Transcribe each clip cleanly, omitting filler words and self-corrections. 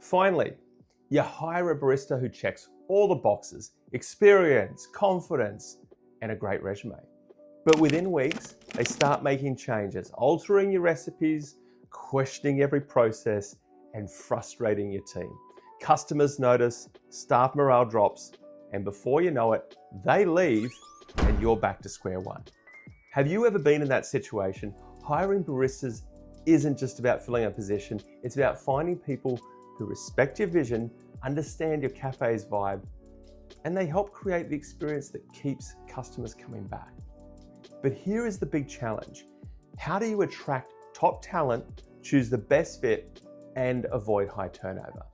Finally, you hire a barista who checks all the boxes: experience, confidence, and a great resume. But within weeks, they start making changes, altering your recipes, questioning every process, and frustrating your team. Customers notice, staff morale drops, and before you know it, they leave and you're back to square one. Have you ever been in that situation? Hiring baristas isn't just about filling a position, it's about finding people who respect your vision, understand your cafe's vibe, and they help create the experience that keeps customers coming back. But here is the big challenge. How do you attract top talent, choose the best fit, and avoid high turnover?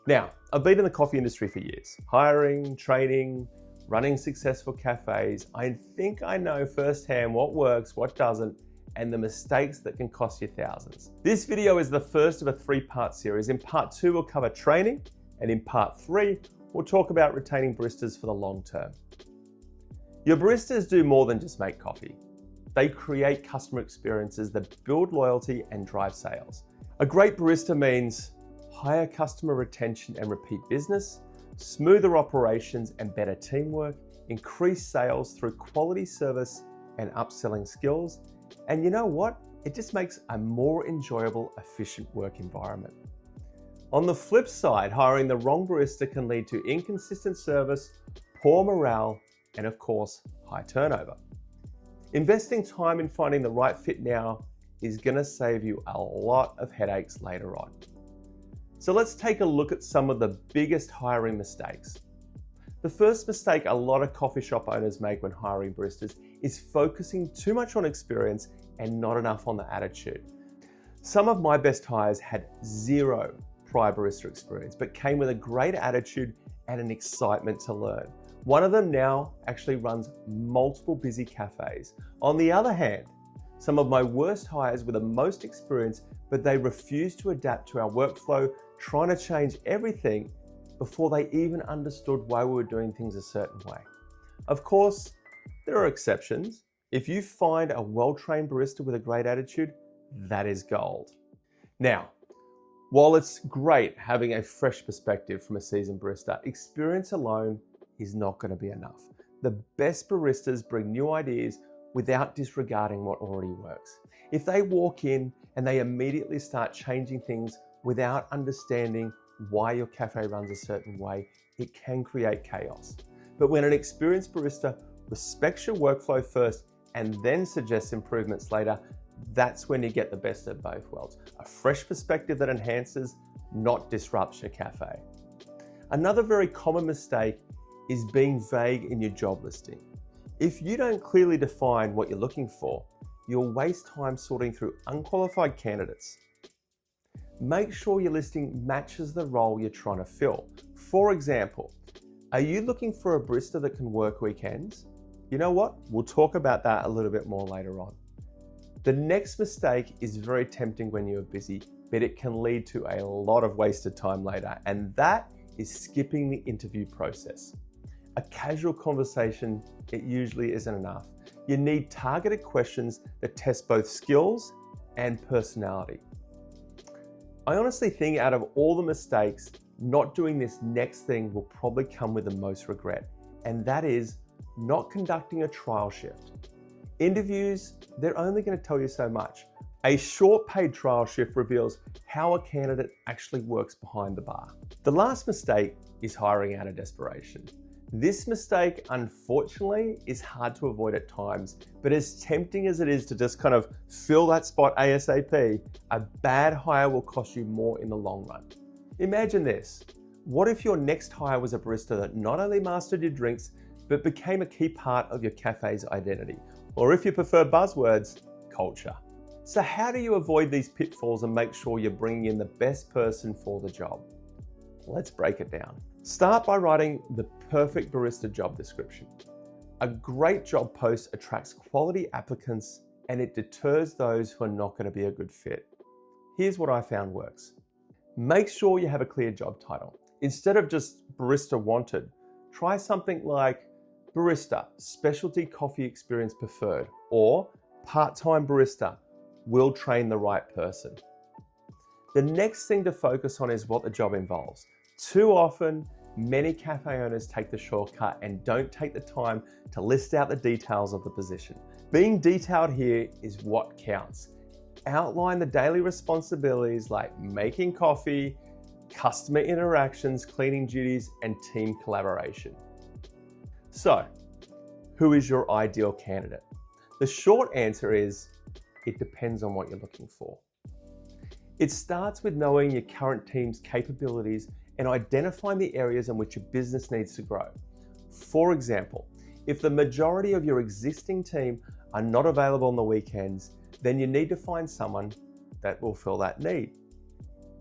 Now, I've been in the coffee industry for years, hiring, training, running successful cafes. I think I know firsthand what works, what doesn't, and the mistakes that can cost you thousands. This video is the first of a 3-part series. In part 2, we'll cover training, and in part 3, we'll talk about retaining baristas for the long term. Your baristas do more than just make coffee. They create customer experiences that build loyalty and drive sales. A great barista means higher customer retention and repeat business, smoother operations and better teamwork, increased sales through quality service and upselling skills. And you know what? It just makes a more enjoyable, efficient work environment. On the flip side, hiring the wrong barista can lead to inconsistent service, poor morale, and of course, high turnover. Investing time in finding the right fit now is going to save you a lot of headaches later on. So let's take a look at some of the biggest hiring mistakes. The first mistake a lot of coffee shop owners make when hiring baristas is focusing too much on experience and not enough on the attitude. Some of my best hires had zero prior barista experience, but came with a great attitude and an excitement to learn. One of them now actually runs multiple busy cafes. On the other hand, some of my worst hires were the most experienced, but they refused to adapt to our workflow, trying to change everything before they even understood why we were doing things a certain way. Of course, there are exceptions. If you find a well-trained barista with a great attitude, that is gold. Now, while it's great having a fresh perspective from a seasoned barista, experience alone is not going to be enough. The best baristas bring new ideas without disregarding what already works. If they walk in and they immediately start changing things without understanding why your cafe runs a certain way, it can create chaos. But when an experienced barista respects your workflow first and then suggests improvements later, that's when you get the best of both worlds. A fresh perspective that enhances, not disrupts your cafe. Another very common mistake is being vague in your job listing. If you don't clearly define what you're looking for, you'll waste time sorting through unqualified candidates. Make sure your listing matches the role you're trying to fill. For example, are you looking for a barista that can work weekends? You know what? We'll talk about that a little bit more later on. The next mistake is very tempting when you're busy, but it can lead to a lot of wasted time later, and that is skipping the interview process. A casual conversation, it usually isn't enough. You need targeted questions that test both skills and personality. I honestly think out of all the mistakes, not doing this next thing will probably come with the most regret, and that is not conducting a trial shift. Interviews, they're only going to tell you so much. A short paid trial shift reveals how a candidate actually works behind the bar. The last mistake is hiring out of desperation. This mistake, unfortunately, is hard to avoid at times, but as tempting as it is to just kind of fill that spot ASAP, a bad hire will cost you more in the long run. Imagine this. What if your next hire was a barista that not only mastered your drinks, but became a key part of your cafe's identity? Or if you prefer buzzwords, culture. So how do you avoid these pitfalls and make sure you're bringing in the best person for the job? Let's break it down. Start by writing the perfect barista job description. A great job post attracts quality applicants and it deters those who are not going to be a good fit. Here's what I found works. Make sure you have a clear job title. Instead of just barista wanted, try something like barista, specialty coffee experience preferred, or part-time barista, will train the right person. The next thing to focus on is what the job involves. Too often, many cafe owners take the shortcut and don't take the time to list out the details of the position. Being detailed here is what counts. Outline the daily responsibilities like making coffee, customer interactions, cleaning duties, and team collaboration. So, who is your ideal candidate? The short answer is, it depends on what you're looking for. It starts with knowing your current team's capabilities and identifying the areas in which your business needs to grow. For example, if the majority of your existing team are not available on the weekends, then you need to find someone that will fill that need.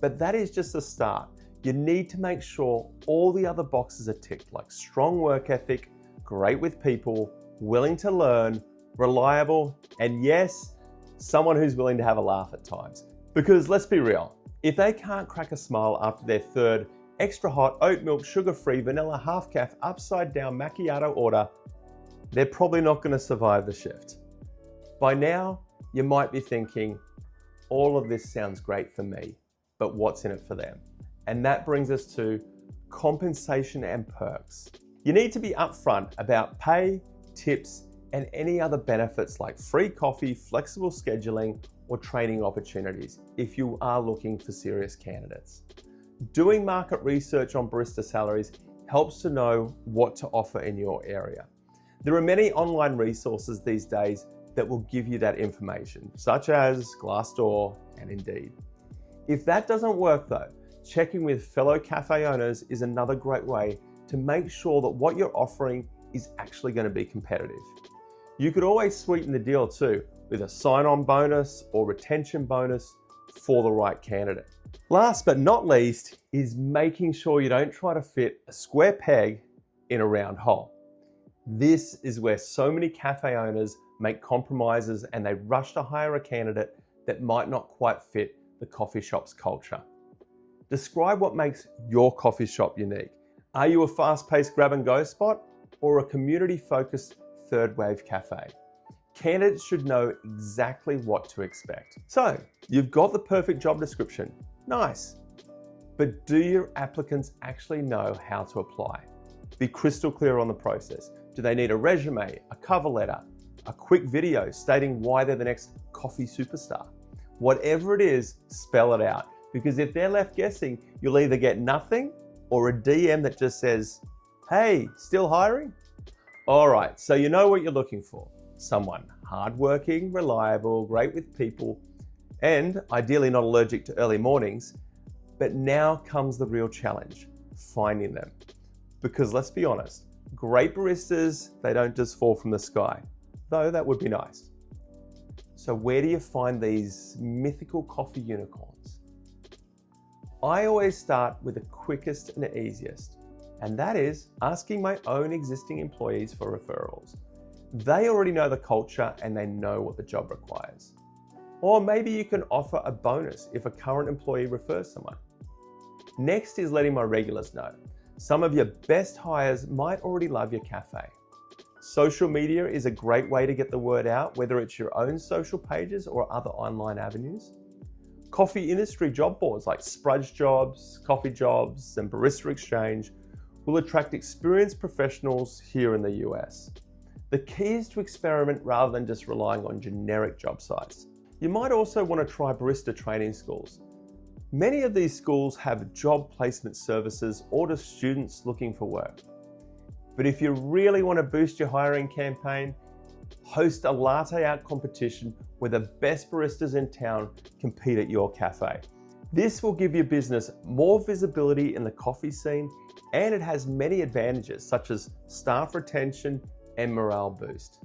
But that is just the start. You need to make sure all the other boxes are ticked, like strong work ethic, great with people, willing to learn, reliable, and yes, someone who's willing to have a laugh at times. Because let's be real, if they can't crack a smile after their third extra hot, oat milk, sugar-free, vanilla, half-caff, upside-down macchiato order, they're probably not going to survive the shift. By now, you might be thinking, all of this sounds great for me, but what's in it for them? And that brings us to compensation and perks. You need to be upfront about pay, tips, and any other benefits like free coffee, flexible scheduling, or training opportunities if you are looking for serious candidates. Doing market research on barista salaries helps to know what to offer in your area. There are many online resources these days that will give you that information, such as Glassdoor and Indeed. If that doesn't work though, checking with fellow cafe owners is another great way to make sure that what you're offering is actually going to be competitive. You could always sweeten the deal too with a sign-on bonus or retention bonus for the right candidate. Last but not least is making sure you don't try to fit a square peg in a round hole. This is where so many cafe owners make compromises and they rush to hire a candidate that might not quite fit the coffee shop's culture. Describe what makes your coffee shop unique. Are you a fast-paced grab-and-go spot or a community-focused third-wave cafe? Candidates should know exactly what to expect. So, you've got the perfect job description. Nice. But do your applicants actually know how to apply? Be crystal clear on the process. Do they need a resume, a cover letter, a quick video stating why they're the next coffee superstar? Whatever it is, spell it out. Because if they're left guessing, you'll either get nothing or a DM that just says, hey, still hiring? All right, so you know what you're looking for. Someone hardworking, reliable, great with people, and ideally not allergic to early mornings. But now comes the real challenge, finding them. Because let's be honest, great baristas, they don't just fall from the sky, though that would be nice. So where do you find these mythical coffee unicorns? I always start with the quickest and the easiest, and that is asking my own existing employees for referrals. They already know the culture and they know what the job requires. Or maybe you can offer a bonus if a current employee refers someone. Next is letting my regulars know. Some of your best hires might already love your cafe. Social media is a great way to get the word out, whether it's your own social pages or other online avenues. Coffee industry job boards like Sprudge Jobs, Coffee Jobs, and Barista Exchange will attract experienced professionals here in the US. The key is to experiment rather than just relying on generic job sites. You might also want to try barista training schools. Many of these schools have job placement services or to students looking for work. But if you really want to boost your hiring campaign, host a latte art competition where the best baristas in town compete at your cafe. This will give your business more visibility in the coffee scene, and it has many advantages such as staff retention and morale boost.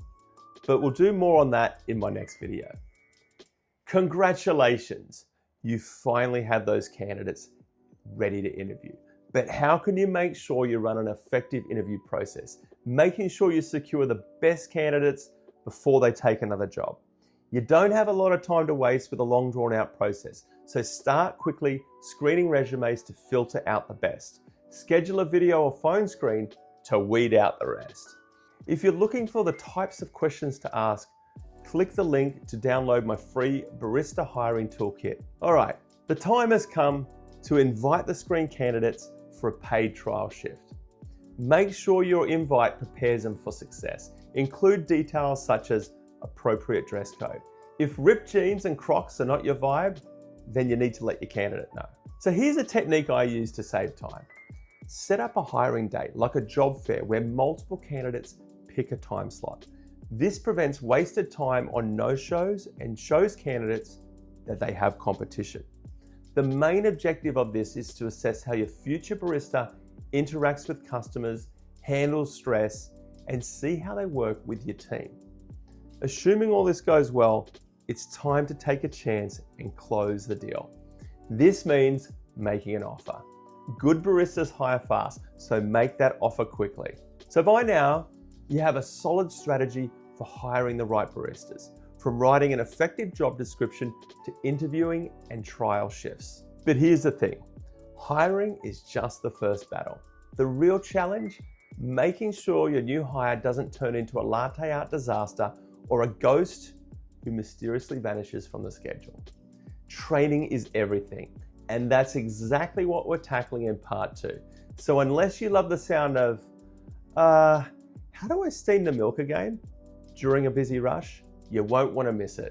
But we'll do more on that in my next video. Congratulations, you finally have those candidates ready to interview. But how can you make sure you run an effective interview process, making sure you secure the best candidates before they take another job? You don't have a lot of time to waste with a long drawn out process, so start quickly screening resumes to filter out the best. Schedule a video or phone screen to weed out the rest. If you're looking for the types of questions to ask, click the link to download my free Barista Hiring Toolkit. All right, The time has come to invite the screen candidates for a paid trial shift. Make sure your invite prepares them for success. Include details such as appropriate dress code. If ripped jeans and Crocs are not your vibe, then you need to let your candidate know. So here's a technique I use to save time. Set up a hiring date, like a job fair, where multiple candidates pick a time slot. This prevents wasted time on no-shows and shows candidates that they have competition. The main objective of this is to assess how your future barista interacts with customers, handles stress, and see how they work with your team. Assuming all this goes well, it's time to take a chance and close the deal. This means making an offer. Good baristas hire fast, so make that offer quickly. So by now, you have a solid strategy for hiring the right baristas, from writing an effective job description to interviewing and trial shifts. But here's the thing, hiring is just the first battle. The real challenge, making sure your new hire doesn't turn into a latte art disaster or a ghost who mysteriously vanishes from the schedule. Training is everything, and that's exactly what we're tackling in part 2. So unless you love the sound of, how do I steam the milk again? During a busy rush, you won't want to miss it.